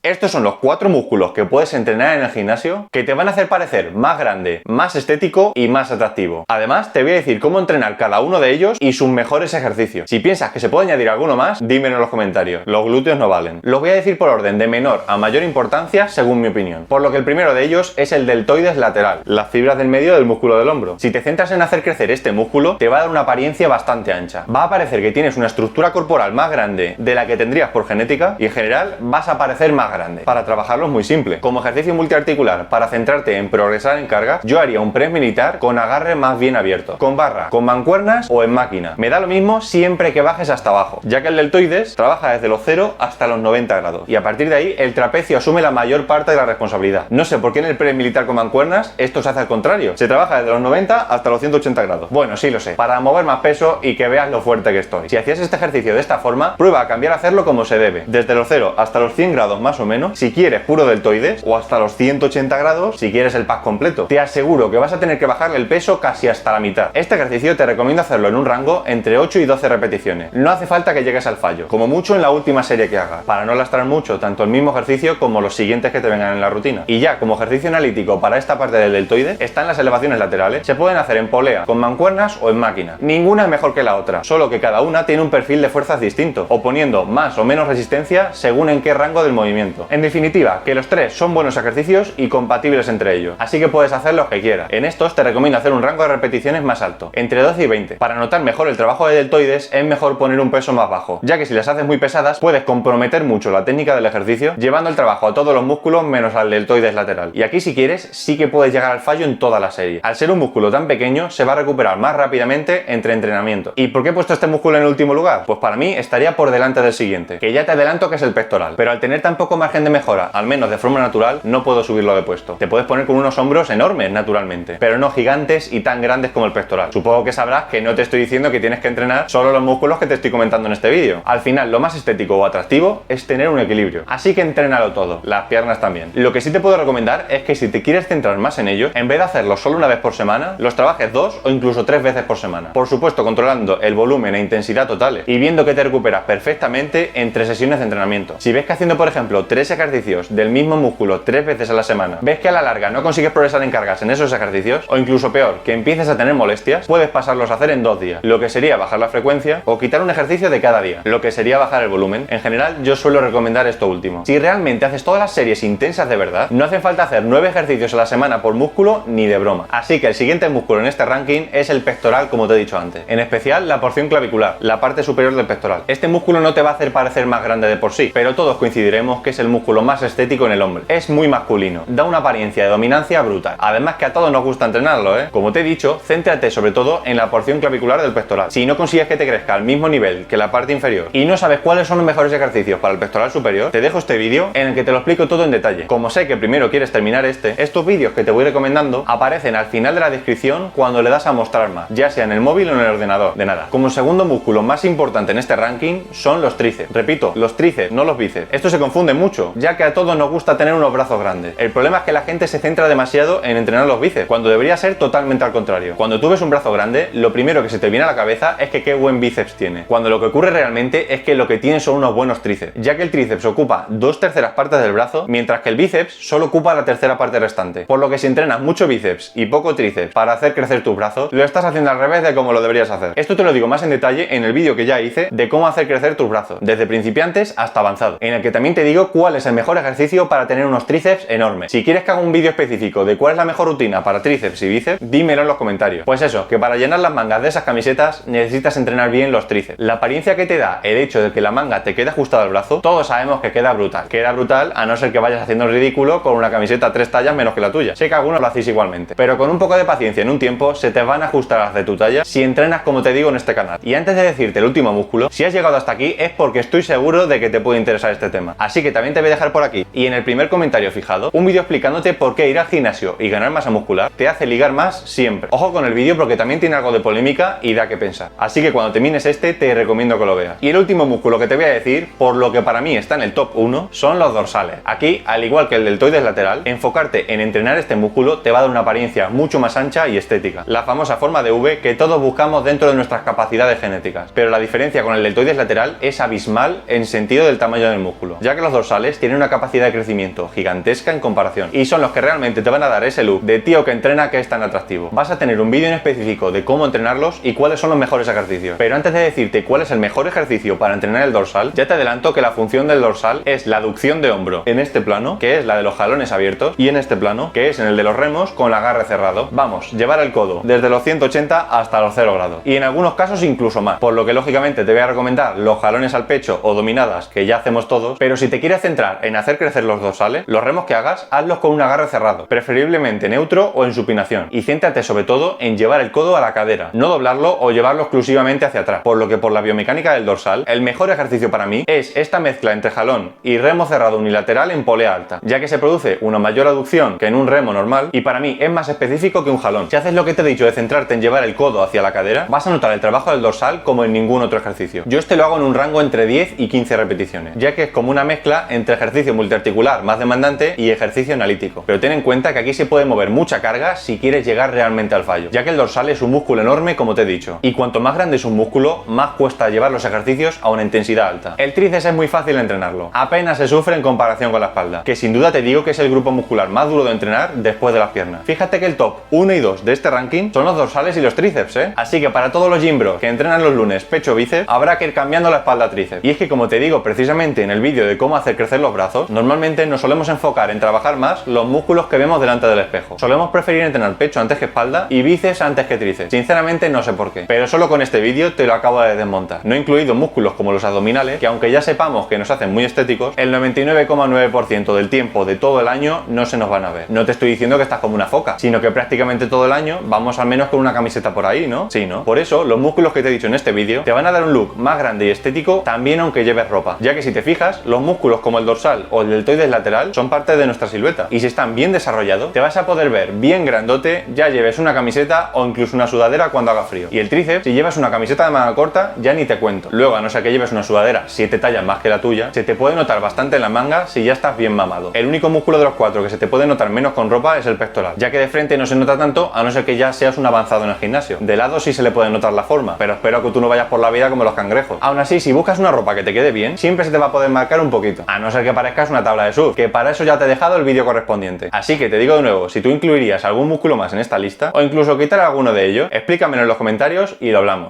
Estos son los 4 músculos que puedes entrenar en el gimnasio que te van a hacer parecer más grande, más estético y más atractivo. Además, te voy a decir cómo entrenar cada uno de ellos y sus mejores ejercicios. Si piensas que se puede añadir alguno más, dímelo en los comentarios. Los glúteos no valen. Los voy a decir por orden de menor a mayor importancia según mi opinión. Por lo que el primero de ellos es el deltoides lateral, las fibras del medio del músculo del hombro. Si te centras en hacer crecer este músculo, te va a dar una apariencia bastante ancha. Va a parecer que tienes una estructura corporal más grande de la que tendrías por genética y en general vas a parecer más grande. Para trabajarlo es muy simple. Como ejercicio multiarticular para centrarte en progresar en cargas, yo haría un press militar con agarre más bien abierto, con barra, con mancuernas o en máquina. Me da lo mismo siempre que bajes hasta abajo, ya que el deltoides trabaja desde los 0 hasta los 90 grados y a partir de ahí el trapecio asume la mayor parte de la responsabilidad. No sé por qué en el press militar con mancuernas esto se hace al contrario. Se trabaja desde los 90 hasta los 180 grados. Bueno, sí lo sé, para mover más peso y que veas lo fuerte que estoy. Si hacías este ejercicio de esta forma, prueba a cambiar a hacerlo como se debe. Desde los 0 hasta los 100 grados más o menos, si quieres puro deltoides, o hasta los 180 grados si quieres el pack completo. Te aseguro que vas a tener que bajarle el peso casi hasta la mitad. Este ejercicio te recomiendo hacerlo en un rango entre 8 y 12 repeticiones. No hace falta que llegues al fallo, como mucho en la última serie que hagas, para no lastrar mucho tanto el mismo ejercicio como los siguientes que te vengan en la rutina. Y ya como ejercicio analítico para esta parte del deltoide están las elevaciones laterales. Se pueden hacer en polea, con mancuernas o en máquina. Ninguna es mejor que la otra, solo que cada una tiene un perfil de fuerzas distinto, o poniendo más o menos resistencia según en qué rango del movimiento. En definitiva, que los tres son buenos ejercicios y compatibles entre ellos, así que puedes hacer los que quieras. En estos te recomiendo hacer un rango de repeticiones más alto, entre 12 y 20. Para notar mejor el trabajo de deltoides es mejor poner un peso más bajo, ya que si las haces muy pesadas puedes comprometer mucho la técnica del ejercicio, llevando el trabajo a todos los músculos menos al deltoides lateral. Y aquí si quieres sí que puedes llegar al fallo en toda la serie. Al ser un músculo tan pequeño se va a recuperar más rápidamente entre entrenamiento. ¿Y por qué he puesto este músculo en el último lugar? Pues para mí estaría por delante del siguiente, que ya te adelanto que es el pectoral, pero al tener tan poco margen de mejora, al menos de forma natural, no puedo subirlo de puesto. Te puedes poner con unos hombros enormes naturalmente, pero no gigantes y tan grandes como el pectoral. Supongo que sabrás que no te estoy diciendo que tienes que entrenar solo los músculos que te estoy comentando en este vídeo. Al final lo más estético o atractivo es tener un equilibrio, así que entrénalo todo, las piernas también. Lo que sí te puedo recomendar es que si te quieres centrar más en ello, en vez de hacerlo solo una vez por semana, los trabajes 2 o incluso 3 veces por semana. Por supuesto controlando el volumen e intensidad totales y viendo que te recuperas perfectamente entre sesiones de entrenamiento. Si ves que haciendo por ejemplo 3 ejercicios del mismo músculo 3 veces a la semana, ves que a la larga no consigues progresar en cargas en esos ejercicios, o incluso peor, que empieces a tener molestias, puedes pasarlos a hacer en 2 días, lo que sería bajar la frecuencia o quitar un ejercicio de cada día, lo que sería bajar el volumen. En general yo suelo recomendar esto último. Si realmente haces todas las series intensas de verdad, no hace falta hacer 9 ejercicios a la semana por músculo ni de broma. Así que el siguiente músculo en este ranking es el pectoral, como te he dicho antes, en especial la porción clavicular, la parte superior del pectoral. Este músculo no te va a hacer parecer más grande de por sí, pero todos coincidiremos que es el músculo más estético en el hombre. Es muy masculino, da una apariencia de dominancia brutal. Además que a todos nos gusta entrenarlo, ¿eh? Como te he dicho, céntrate sobre todo en la porción clavicular del pectoral. Si no consigues que te crezca al mismo nivel que la parte inferior y no sabes cuáles son los mejores ejercicios para el pectoral superior, te dejo este vídeo en el que te lo explico todo en detalle. Como sé que primero quieres terminar estos vídeos que te voy recomendando aparecen al final de la descripción cuando le das a mostrar más, ya sea en el móvil o en el ordenador. De nada. Como segundo músculo más importante en este ranking son los tríceps. Repito, los tríceps, no los bíceps. Esto se confunde mucho, ya que a todos nos gusta tener unos brazos grandes. El problema es que la gente se centra demasiado en entrenar los bíceps, cuando debería ser totalmente al contrario. Cuando tú ves un brazo grande, lo primero que se te viene a la cabeza es que qué buen bíceps tiene, cuando lo que ocurre realmente es que lo que tiene son unos buenos tríceps, ya que el tríceps ocupa 2/3 partes del brazo, mientras que el bíceps solo ocupa la tercera parte restante. Por lo que si entrenas mucho bíceps y poco tríceps para hacer crecer tus brazos, lo estás haciendo al revés de como lo deberías hacer. Esto te lo digo más en detalle en el vídeo que ya hice de cómo hacer crecer tus brazos, desde principiantes hasta avanzado, en el que también te digo cuál es el mejor ejercicio para tener unos tríceps enormes. Si quieres que haga un vídeo específico de cuál es la mejor rutina para tríceps y bíceps, dímelo en los comentarios. Pues eso, que para llenar las mangas de esas camisetas necesitas entrenar bien los tríceps. La apariencia que te da el hecho de que la manga te quede ajustada al brazo, todos sabemos que queda brutal. Queda brutal a no ser que vayas haciendo el ridículo con una camiseta 3 tallas menos que la tuya. Sé que algunos lo hacéis igualmente, pero con un poco de paciencia en un tiempo se te van a ajustar las de tu talla si entrenas como te digo en este canal. Y antes de decirte el último músculo, si has llegado hasta aquí es porque estoy seguro de que te puede interesar este tema. Así que también te voy a dejar por aquí y en el primer comentario fijado un vídeo explicándote por qué ir al gimnasio y ganar masa muscular te hace ligar más siempre. Ojo con el vídeo porque también tiene algo de polémica y da que pensar. Así que cuando termines este te recomiendo que lo veas. Y el último músculo que te voy a decir, por lo que para mí está en el top 1, son los dorsales. Aquí, al igual que el deltoides lateral, enfocarte en entrenar este músculo te va a dar una apariencia mucho más ancha y estética. La famosa forma de V que todos buscamos dentro de nuestras capacidades genéticas. Pero la diferencia con el deltoides lateral es abismal en sentido del tamaño del músculo, ya que los dorsales dorsales tienen una capacidad de crecimiento gigantesca en comparación y son los que realmente te van a dar ese look de tío que entrena que es tan atractivo. Vas a tener un vídeo en específico de cómo entrenarlos y cuáles son los mejores ejercicios. Pero antes de decirte cuál es el mejor ejercicio para entrenar el dorsal, ya te adelanto que la función del dorsal es la aducción de hombro en este plano, que es la de los jalones abiertos, y en este plano, que es en el de los remos con el agarre cerrado. Vamos, llevar el codo desde los 180 hasta los 0 grados. Y en algunos casos incluso más, por lo que lógicamente te voy a recomendar los jalones al pecho o dominadas, que ya hacemos todos, pero si te quieres centrar en hacer crecer los dorsales, los remos que hagas, hazlos con un agarre cerrado, preferiblemente neutro o en supinación, y céntrate sobre todo en llevar el codo a la cadera, no doblarlo o llevarlo exclusivamente hacia atrás, por lo que por la biomecánica del dorsal, el mejor ejercicio para mí es esta mezcla entre jalón y remo cerrado unilateral en polea alta, ya que se produce una mayor aducción que en un remo normal y para mí es más específico que un jalón. Si haces lo que te he dicho de centrarte en llevar el codo hacia la cadera, vas a notar el trabajo del dorsal como en ningún otro ejercicio. Yo lo hago en un rango entre 10 y 15 repeticiones, ya que es como una mezcla entre ejercicio multiarticular más demandante y ejercicio analítico. Pero ten en cuenta que aquí se puede mover mucha carga si quieres llegar realmente al fallo, ya que el dorsal es un músculo enorme como te he dicho, y cuanto más grande es un músculo, más cuesta llevar los ejercicios a una intensidad alta. El tríceps es muy fácil de entrenarlo, apenas se sufre en comparación con la espalda, que sin duda te digo que es el grupo muscular más duro de entrenar después de las piernas. Fíjate que el top 1 y 2 de este ranking son los dorsales y los tríceps, Así que para todos los gym bros que entrenan los lunes pecho bíceps, habrá que ir cambiando la espalda a tríceps. Y es que como te digo precisamente en el vídeo de cómo hacer crecer los brazos, normalmente nos solemos enfocar en trabajar más los músculos que vemos delante del espejo. Solemos preferir entrenar pecho antes que espalda y bíceps antes que tríceps. Sinceramente no sé por qué, pero solo con este vídeo te lo acabo de desmontar. No he incluido músculos como los abdominales, que aunque ya sepamos que nos hacen muy estéticos, el 99,9% del tiempo de todo el año no se nos van a ver. No te estoy diciendo que estás como una foca, sino que prácticamente todo el año vamos al menos con una camiseta por ahí, ¿no? Sí, ¿no? Por eso, los músculos que te he dicho en este vídeo te van a dar un look más grande y estético también aunque lleves ropa, ya que si te fijas, los músculos como el dorsal o el deltoides lateral son parte de nuestra silueta y si están bien desarrollados, te vas a poder ver bien grandote, ya lleves una camiseta o incluso una sudadera cuando haga frío. Y el tríceps, si llevas una camiseta de manga corta, ya ni te cuento. Luego, a no ser que lleves una sudadera 7 tallas más que la tuya, se te puede notar bastante en la manga si ya estás bien mamado. El único músculo de los 4 que se te puede notar menos con ropa es el pectoral, ya que de frente no se nota tanto a no ser que ya seas un avanzado en el gimnasio. De lado sí se le puede notar la forma, pero espero que tú no vayas por la vida como los cangrejos. Aún así, si buscas una ropa que te quede bien, siempre se te va a poder marcar un poquito, a no ser que parezcas una tabla de surf, que para eso ya te he dejado el vídeo correspondiente. Así que te digo de nuevo, si tú incluirías algún músculo más en esta lista, o incluso quitar alguno de ellos, explícamelo en los comentarios y lo hablamos.